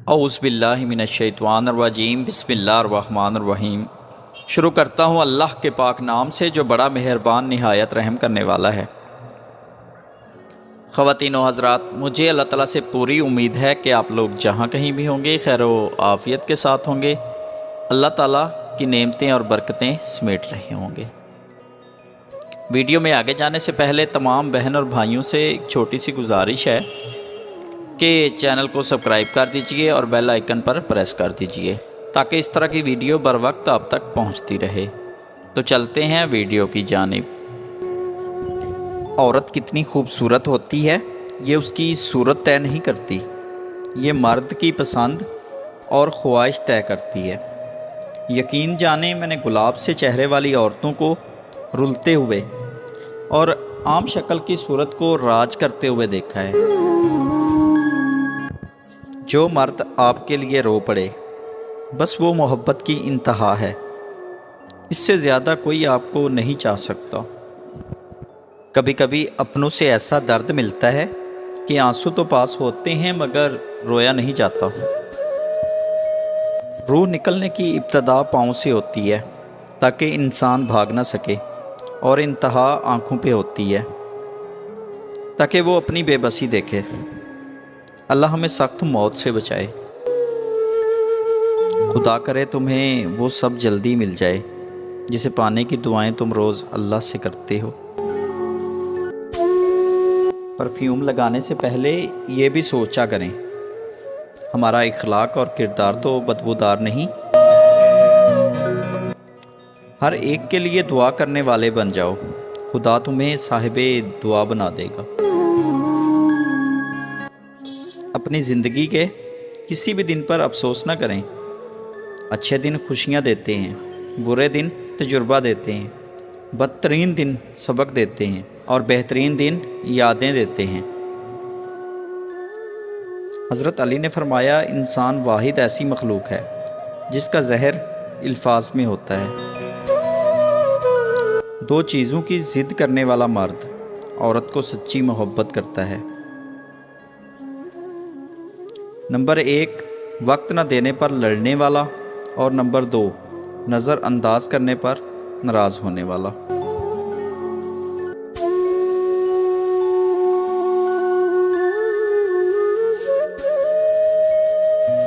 اعوذ باللہ من الشیطان الرجیم بسم اللہ الرحمن الرحیم۔ شروع کرتا ہوں اللہ کے پاک نام سے جو بڑا مہربان نہایت رحم کرنے والا ہے۔ خواتین و حضرات، مجھے اللہ تعالیٰ سے پوری امید ہے کہ آپ لوگ جہاں کہیں بھی ہوں گے خیر و عافیت کے ساتھ ہوں گے، اللہ تعالیٰ کی نعمتیں اور برکتیں سمیٹ رہے ہوں گے۔ ویڈیو میں آگے جانے سے پہلے تمام بہن اور بھائیوں سے ایک چھوٹی سی گزارش ہے کہ چینل کو سبسکرائب کر دیجئے اور بیل آئیکن پر پریس کر دیجئے تاکہ اس طرح کی ویڈیو بر وقت آپ تک پہنچتی رہے۔ تو چلتے ہیں ویڈیو کی جانب۔ عورت کتنی خوبصورت ہوتی ہے یہ اس کی صورت طے نہیں کرتی، یہ مرد کی پسند اور خواہش طے کرتی ہے۔ یقین جانیں میں نے گلاب سے چہرے والی عورتوں کو رلتے ہوئے اور عام شکل کی صورت کو راج کرتے ہوئے دیکھا ہے۔ جو مرد آپ کے لیے رو پڑے بس وہ محبت کی انتہا ہے، اس سے زیادہ کوئی آپ کو نہیں چاہ سکتا۔ کبھی کبھی اپنوں سے ایسا درد ملتا ہے کہ آنسو تو پاس ہوتے ہیں مگر رویا نہیں جاتا۔ روح نکلنے کی ابتدا پاؤں سے ہوتی ہے تاکہ انسان بھاگ نہ سکے، اور انتہا آنکھوں پہ ہوتی ہے تاکہ وہ اپنی بے بسی دیکھے۔ اللہ ہمیں سخت موت سے بچائے۔ خدا کرے تمہیں وہ سب جلدی مل جائے جسے پانے کی دعائیں تم روز اللہ سے کرتے ہو۔ پرفیوم لگانے سے پہلے یہ بھی سوچا کریں ہمارا اخلاق اور کردار تو بدبودار نہیں۔ ہر ایک کے لیے دعا کرنے والے بن جاؤ، خدا تمہیں صاحب دعا بنا دے گا۔ اپنی زندگی کے کسی بھی دن پر افسوس نہ کریں۔ اچھے دن خوشیاں دیتے ہیں، برے دن تجربہ دیتے ہیں، بدترین دن سبق دیتے ہیں اور بہترین دن یادیں دیتے ہیں۔ حضرت علی نے فرمایا انسان واحد ایسی مخلوق ہے جس کا زہر الفاظ میں ہوتا ہے۔ دو چیزوں کی ضد کرنے والا مرد عورت کو سچی محبت کرتا ہے۔ نمبر 1 وقت نہ دینے پر لڑنے والا، اور نمبر 2 نظر انداز کرنے پر ناراض ہونے والا۔